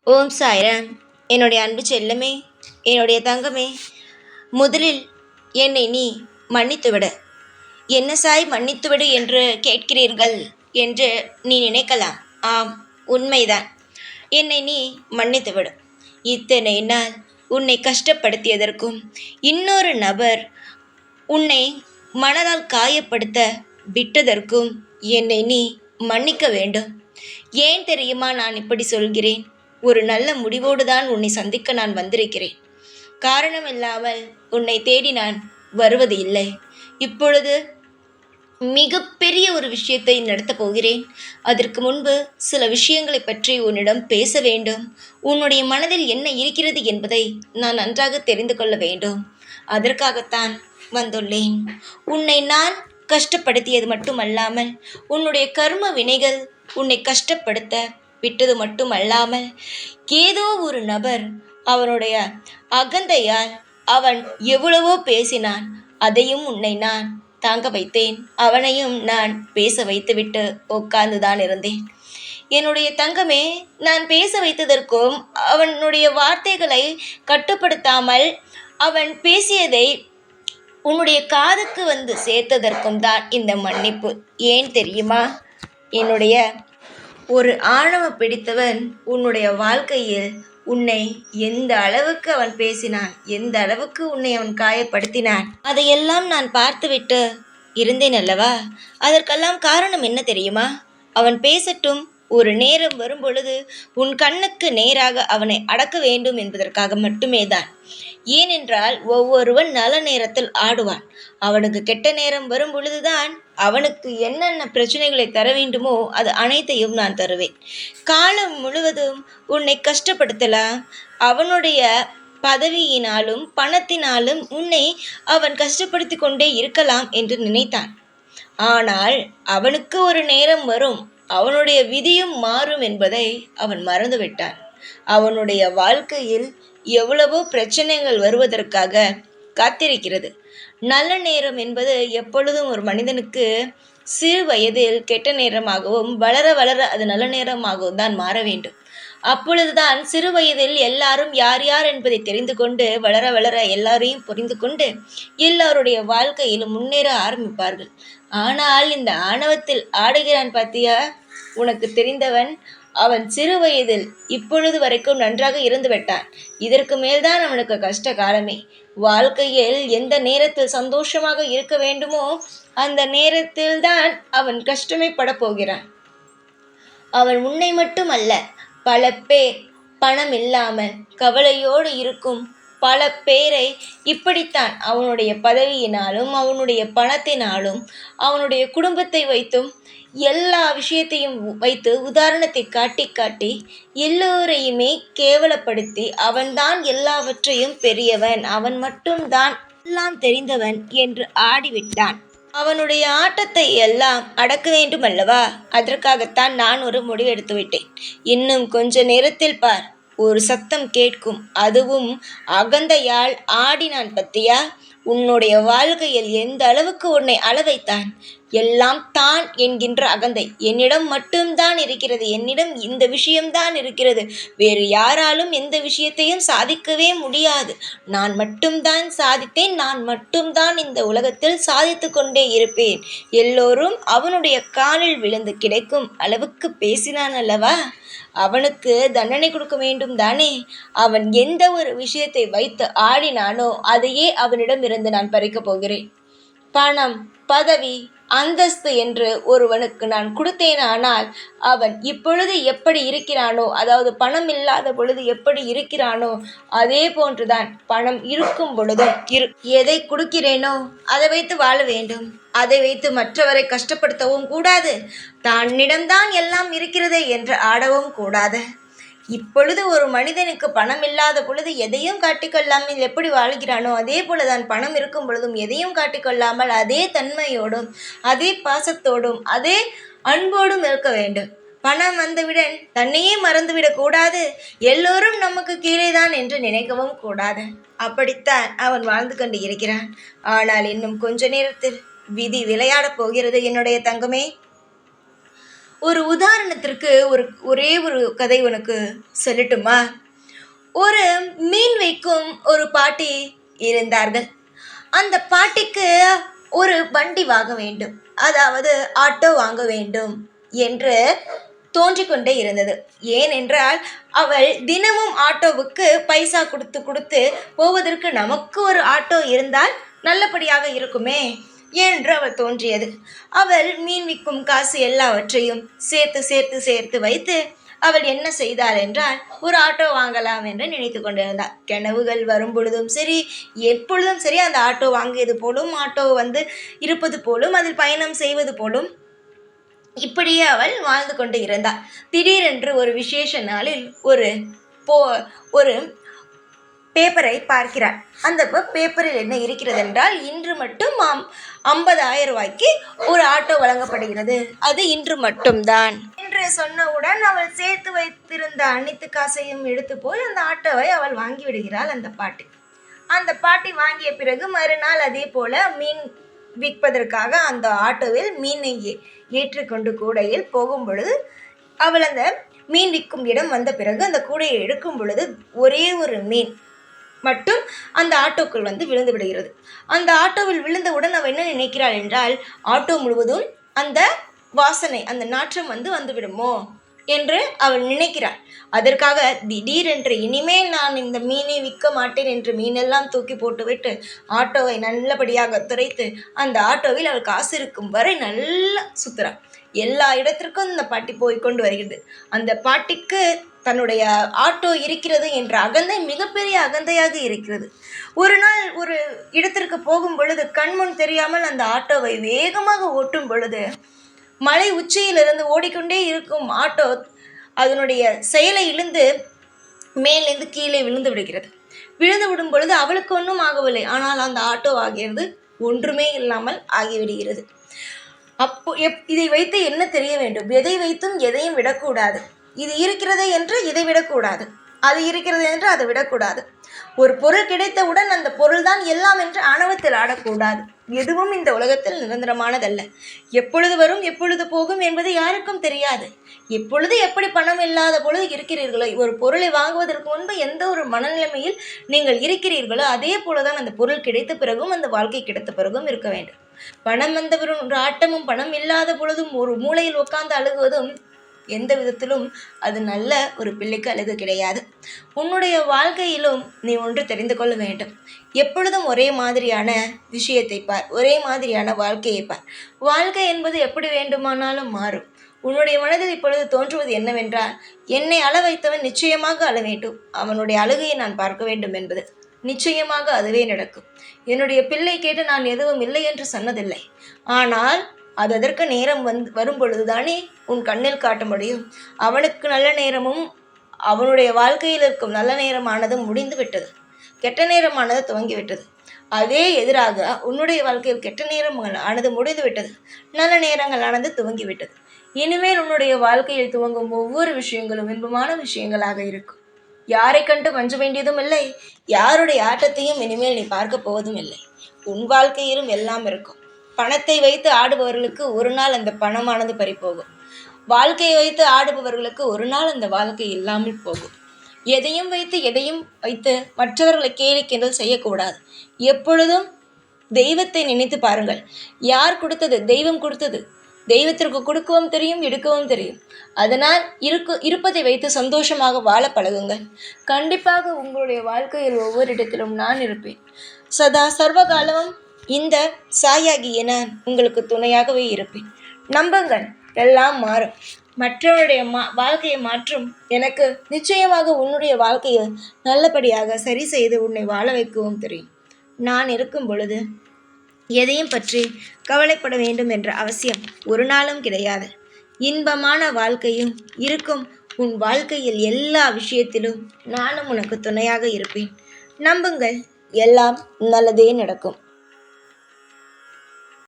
ஓம் சாய்ராம். என்னுடைய அன்பு செல்லமே, என்னுடைய தங்கமே, முதலில் என்னை நீ மன்னித்துவிடு. என்ன சாய் மன்னித்துவிடு என்று கேட்கிறீர்கள் என்று நீ நினைக்கலாம். ஆம், உண்மைதான். என்னை நீ மன்னித்துவிடு. இத்தனை நாள் உன்னை கஷ்டப்படுத்தியதற்கும், இன்னொரு நபர் உன்னை மனதால் காயப்படுத்த விட்டதற்கும் என்னை நீ மன்னிக்க வேண்டும். ஏன் தெரியுமா நான் இப்படி சொல்கிறேன்? ஒரு நல்ல முடிவோடு தான் உன்னை சந்திக்க நான் வந்திருக்கிறேன். காரணம் இல்லாமல் உன்னை தேடி நான் வருவது இல்லை. இப்பொழுது மிகப்பெரிய ஒரு விஷயத்தை நடத்தப் போகிறேன். அதற்கு முன்பு சில விஷயங்களை பற்றி உன்னிடம் பேச வேண்டும். உன்னுடைய மனதில் என்ன இருக்கிறது என்பதை நான் நன்றாக தெரிந்து கொள்ள வேண்டும். அதற்காகத்தான் வந்துள்ளேன். உன்னை நான் கஷ்டப்படுத்தியது மட்டுமல்லாமல், உன்னுடைய கர்ம வினைகள் உன்னை கஷ்டப்படுத்த விட்டது மட்டுமல்லாமல், ஏதோ ஒரு நபர் அவனுடைய அகந்தையால் அவன் எவ்வளவோ பேசினான். அதையும் உன்னை நான் தாங்க வைத்தேன். அவனையும் நான் பேச வைத்துவிட்டு உட்கார்ந்துதான் இருந்தேன். என்னுடைய தங்கமே, நான் பேச வைத்ததற்கும் அவனுடைய வார்த்தைகளை கட்டுப்படுத்தாமல் அவன் பேசியதை உன்னுடைய காதுக்கு வந்து சேர்த்ததற்கும் தான் இந்த மன்னிப்பு. ஏன் தெரியுமா? என்னுடைய ஒரு ஆணவ பிடித்தவன் உன்னுடைய வாழ்க்கையில் உன்னை எந்த அளவுக்கு அவன் பேசினான், எந்த அளவுக்கு உன்னை அவன் காயப்படுத்தினான், அதையெல்லாம் நான் பார்த்துவிட்டு இருந்தேன் அல்லவா? அதற்கெல்லாம் காரணம் என்ன தெரியுமா? அவன் பேசட்டும், ஒரு நேரம் வரும்பொழுது உன் கண்ணுக்கு நேராக அவனை அடக்க வேண்டும் என்பதற்காக மட்டுமே தான். ஏனென்றால் ஒவ்வொருவன் நல்ல நேரத்தில் ஆடுவான். அவனுக்கு கெட்ட நேரம் வரும் பொழுதுதான் அவனுக்கு என்னென்ன பிரச்சனைகளை தர வேண்டுமோ அது அனைத்தையும் நான் தருவேன். காலம் முழுவதும் உன்னை கஷ்டப்படுத்தலாம். அவனுடைய பதவியினாலும் பணத்தினாலும் உன்னை அவன் கஷ்டப்படுத்தி கொண்டே இருக்கலாம் என்று நினைத்தான். ஆனால் அவனுக்கு ஒரு நேரம் வரும், அவனுடைய விதியும் மாறும் என்பதை அவன் மறந்துவிட்டான். அவனுடைய வாழ்க்கையில் எவ்வளவோ பிரச்சனைகள் வருவதற்காக காத்திருக்கிறது. நல்ல நேரம் என்பது எப்பொழுதும் ஒரு மனிதனுக்கு சிறு வயதில் கெட்ட நேரமாகவும், வளர வளர அது நல்ல நேரமாகவும் தான் மாற வேண்டும். அப்பொழுதுதான் சிறு வயதில் எல்லாரும் யார் யார் என்பதை தெரிந்து கொண்டு, வளர வளர எல்லாரையும் புரிந்து கொண்டு எல்லாருடைய வாழ்க்கையிலும் முன்னேற ஆரம்பிப்பார்கள். ஆனால் இந்த ஆணவத்தில் ஆடுகிறான் பாத்தியா? உனக்கு தெரிந்தவன் அவன் சிறு வயதில் இப்பொழுது வரைக்கும் நன்றாக இருந்து விட்டான். இதற்கு மேல்தான் அவனுக்கு கஷ்ட காலமே. வாழ்க்கையில் எந்த நேரத்தில் சந்தோஷமாக இருக்க வேண்டுமோ அந்த நேரத்தில் தான் அவன் கஷ்டமே பட போகிறான். அவன் உன்னை மட்டும் அல்ல, பல பேர் பணம் இல்லாமல் கவலையோடு இருக்கும் பல பேரை இப்படித்தான் அவனுடைய பதவியினாலும் அவனுடைய பணத்தினாலும் அவனுடைய குடும்பத்தை வைத்தும் எல்லா விஷயத்தையும் வைத்து உதாரணத்தை காட்டி காட்டி எல்லோரையுமே கேவலப்படுத்தி அவன்தான் எல்லாவற்றையும் பெரியவன், அவன் மட்டும்தான் எல்லாம் தெரிந்தவன் என்று ஆடிவிட்டான். அவனுடைய ஆட்டத்தை எல்லாம் அடக்க வேண்டும் அல்லவா? அதற்காகத்தான் நான் ஒரு முடிவெடுத்து விட்டேன். இன்னும் கொஞ்ச நேரத்தில் பார், ஒரு சத்தம் கேட்கும். அதுவும் அகந்தையால் ஆடினான் பத்தியா? உன்னுடைய வாழ்க்கையில் எந்த அளவுக்கு உன்னை அளவைத்தான். எல்லாம் தான் என்கின்ற அகந்தை. என்னிடம் மட்டும்தான் இருக்கிறது, என்னிடம் இந்த விஷயம்தான் இருக்கிறது, வேறு யாராலும் எந்த விஷயத்தையும் சாதிக்கவே முடியாது, நான் மட்டும்தான் சாதித்தேன், நான் மட்டும்தான் இந்த உலகத்தில் சாதித்து கொண்டே இருப்பேன், எல்லோரும் அவனுடைய காலில் விழுந்து கிடைக்கும் அளவுக்கு பேசினான் அல்லவா? அவனுக்கு தண்டனை கொடுக்க வேண்டும் தானே? அவன் எந்த ஒரு விஷயத்தை வைத்து ஆடினானோ அதையே அவனிடம் இருந்து நான் பறிக்கப் போகிறேன். பணம், பதவி, அந்தஸ்து என்று ஒருவனுக்கு நான் கொடுத்தேனானால் அவன் இப்பொழுது எப்படி இருக்கிறானோ, அதாவது பணம் இல்லாத பொழுது எப்படி இருக்கிறானோ அதே போன்றுதான் பணம் இருக்கும் பொழுதும் எதை கொடுக்கிறேனோ அதை வைத்து வாழ வேண்டும். அதை வைத்து மற்றவரை கஷ்டப்படுத்தவும் கூடாது, தன்னிடம்தான் எல்லாம் இருக்கிறது என்று ஆடவும் கூடாது. இப்பொழுது ஒரு மனிதனுக்கு பணம் இல்லாத பொழுது எதையும் காட்டிக்கொள்ளாமல் எப்படி வாழ்கிறானோ அதே போலதான் பணம் இருக்கும் பொழுதும் எதையும் காட்டிக்கொள்ளாமல் அதே தன்மையோடும் அதே பாசத்தோடும் அதே அன்போடும் இருக்க வேண்டும். பணம் வந்தவுடன் தன்னையே மறந்துவிடக் கூடாது, எல்லோரும் நமக்கு கீழேதான் என்று நினைக்கவும் கூடாது. அப்படித்தான் அவன் வாழ்ந்து கொண்டு இருக்கிறான். ஆனால் இன்னும் கொஞ்ச நேரத்தில் விதி விளையாடப் போகிறது என்னுடைய தங்கமே. ஒரு உதாரணத்திற்கு ஒரே ஒரு கதை உனக்கு சொல்லட்டுமா? ஒரு மீன் வைக்கும் ஒரு பாட்டி இருந்தார்கள். அந்த பாட்டிக்கு ஒரு வண்டி வாங்க வேண்டும், அதாவது ஆட்டோ வாங்க வேண்டும் என்று தோன்றிக்கொண்டே இருந்தது. ஏனென்றால் அவள் தினமும் ஆட்டோவுக்கு பைசா கொடுத்து கொடுத்து போவதற்கு நமக்கு ஒரு ஆட்டோ இருந்தால் நல்லபடியாக இருக்குமே என்று அவள் தோன்றியது. அவள் மீன் விற்கும் காசு எல்லாவற்றையும் சேர்த்து சேர்த்து சேர்த்து வைத்து அவள் என்ன செய்தாள் என்றால் ஒரு ஆட்டோ வாங்கலாம் என்று நினைத்து கொண்டிருந்தாள். கனவுகள் வரும் பொழுதும் சரி, எப்பொழுதும் சரி, அந்த ஆட்டோ வாங்கியது போலும், ஆட்டோ இருப்பது போலும், அதில் பயணம் செய்வது போலும், இப்படியே அவள் வாழ்ந்து கொண்டு இருந்தாள். திடீரென்று ஒரு விசேஷ நாளில் ஒரு பேப்பரை பார்க்கிறாள். அந்த பேப்பரில் என்ன இருக்கிறது என்றால், இன்று மட்டும் 50,000 ரூபாய்க்கு ஒரு ஆட்டோ வழங்கப்படுகிறது, அது இன்று மட்டும்தான் என்று சொன்னவுடன் அவள் சேர்த்து வைத்திருந்த அனைத்து காசையும் எடுத்து போய் அந்த ஆட்டோவை அவள் வாங்கி விடுகிறாள். அந்த பாட்டி வாங்கிய பிறகு மறுநாள் அதே போல மீன் விற்பதற்காக அந்த ஆட்டோவில் மீனை ஏற்றிக்கொண்டு கூடையில் போகும் பொழுது அவள் அந்த மீன் விற்கும் இடம் வந்த பிறகு அந்த கூடையை எடுக்கும் பொழுது ஒரே ஒரு மீன் மட்டும் அந்த ஆட்டோக்குள் விழுந்து விடுகிறது. அந்த ஆட்டோவில் விழுந்தவுடன் அவள் என்ன நினைக்கிறாள் என்றால், ஆட்டோ முழுவதும் அந்த வாசனை, அந்த நாற்றம் வந்து விடுமோ என்று அவள் நினைக்கிறாள். அதற்காக திடீரென்று இனிமேல் நான் இந்த மீனை விற்க மாட்டேன் என்று மீனெல்லாம் தூக்கி போட்டுவிட்டு ஆட்டோவை நல்லபடியாக துரைத்து அந்த ஆட்டோவில் அவள் காசு இருக்கும் வரை நல்லா சுற்றுறாள். எல்லா இடத்திற்கும் அந்த பாட்டி போய்கொண்டு வருகிறது. அந்த பாட்டிக்கு தன்னுடைய ஆட்டோ இருக்கிறது என்ற அகந்தை மிகப்பெரிய அகந்தையாக இருக்கிறது. ஒரு நாள் ஒரு இடத்திற்கு போகும் பொழுது கண்முன் தெரியாமல் அந்த ஆட்டோவை வேகமாக ஓட்டும் பொழுது மலை உச்சியிலிருந்து ஓடிக்கொண்டே இருக்கும் ஆட்டோ அதனுடைய செயலை இழந்து மேலிருந்து கீழே விழுந்து விடுகிறது. விழுந்து விடும் பொழுது அவளுக்கு ஒன்றும் ஆகவில்லை, ஆனால் அந்த ஆட்டோ ஆகிறது ஒன்றுமே இல்லாமல் ஆகிவிடுகிறது. அப்போ இதை வைத்து என்ன தெரிய வேண்டும்? எதை வைத்தும் எதையும் விடக்கூடாது. இது இருக்கிறது என்று இதை விடக்கூடாது, அது இருக்கிறது என்று அதை விடக்கூடாது. ஒரு பொருள் கிடைத்தவுடன் அந்த பொருள் தான் எல்லாம் என்று ஆணவத்தில் ஆடக்கூடாது. எதுவும் இந்த உலகத்தில் நிரந்தரமானதல்ல. எப்பொழுது வரும் எப்பொழுது போகும் என்பது யாருக்கும் தெரியாது. எப்பொழுது எப்படி பணம் இல்லாத பொழுது இருக்கிறீர்களோ, ஒரு பொருளை வாங்குவதற்கு முன்பு எந்த ஒரு மனநிலைமையில் நீங்கள் இருக்கிறீர்களோ அதே போலதான் அந்த பொருள் கிடைத்த பிறகும் அந்த வாழ்க்கை கிடைத்த பிறகும் இருக்க வேண்டும். பணம் வந்தவரும் ஒரு ஆட்டமும் பணம் இல்லாத பொழுதும் ஒரு மூலையில் உட்கார்ந்து அழுகுவதும் எந்த விதத்திலும் அது நல்ல ஒரு பிள்ளைக்கு அழகு கிடையாது. உன்னுடைய வாழ்க்கையிலும் நீ ஒன்று தெரிந்து கொள்ள வேண்டும். எப்பொழுதும் ஒரே மாதிரியான விஷயத்தை பார், ஒரே மாதிரியான வாழ்க்கையை பார். வாழ்க்கை என்பது எப்படி வேண்டுமானாலும் மாறும். உன்னுடைய மனதில் இப்பொழுது தோன்றுவது என்னவென்றால், என்னை அழ வைத்தவன் நிச்சயமாக அழ வேண்டும், அவனுடைய அழுகையை நான் பார்க்க வேண்டும் என்பது. நிச்சயமாக அதுவே நடக்கும். என்னுடைய பிள்ளை கேட்டு நான் எதுவும் இல்லை என்று சொன்னதில்லை. ஆனால் அது அதற்கு நேரம் வரும் பொழுதுதானே உன் கண்ணில் காட்ட முடியும். அவனுக்கு நல்ல நேரமும் அவனுடைய வாழ்க்கையில் இருக்கும் நல்ல நேரமானது முடிந்து விட்டது, கெட்ட நேரமானது துவங்கிவிட்டது. அதே எதிராக உன்னுடைய வாழ்க்கையில் கெட்ட நேரம் ஆனது முடிந்து விட்டது, நல்ல நேரங்கள் ஆனது துவங்கிவிட்டது. இனிமேல் உன்னுடைய வாழ்க்கையில் துவங்கும் ஒவ்வொரு விஷயங்களும் இன்பமான விஷயங்களாக இருக்கும். யாரை கண்டு மஞ்ச வேண்டியதும் இல்லை, யாருடைய ஆட்டத்தையும் இனிமேல் நீ பார்க்க போவதும் இல்லை. உன் வாழ்க்கையிலும் எல்லாம் இருக்கும். பணத்தை வைத்து ஆடுபவர்களுக்கு ஒரு நாள் அந்த பணமானது பறிபோகும். வாழ்க்கையை வைத்து ஆடுபவர்களுக்கு ஒரு நாள் அந்த வாழ்க்கை இல்லாமல் போகும். எதையும் வைத்து மற்றவர்களை கேலி கிண்டல் செய்யக்கூடாது. எப்பொழுதும் தெய்வத்தை நினைத்து பாருங்கள். யார் கொடுத்தது? தெய்வம் கொடுத்தது. தெய்வத்திற்கு கொடுக்கவும் தெரியும், எடுக்கவும் தெரியும். அதனால் இருப்பதை வைத்து சந்தோஷமாக வாழ பழகுங்கள். கண்டிப்பாக உங்களுடைய வாழ்க்கையில் ஒவ்வொரு இடத்திலும் நான் இருப்பேன். சதா சர்வகாலமும் இந்த சாயாகிய நான் உங்களுக்கு துணையாகவே இருப்பேன். நம்புங்கள், எல்லாம் மாறும். மற்றவருடைய வாழ்க்கையை மாற்றும் எனக்கு நிச்சயமாக உன்னுடைய வாழ்க்கையை நல்லபடியாக சரி செய்து உன்னை வாழ வைக்கவும் தெரியும். நான் இருக்கும் பொழுது எதையும் பற்றி கவலைப்பட வேண்டும் என்ற அவசியம் ஒரு நாளும் கிடையாது. இன்பமான வாழ்க்கையும் இருக்கும். உன் வாழ்க்கையில் எல்லா விஷயத்திலும் நானும் உனக்கு துணையாக இருப்பேன். நம்புங்கள், எல்லாம் நல்லதே நடக்கும்.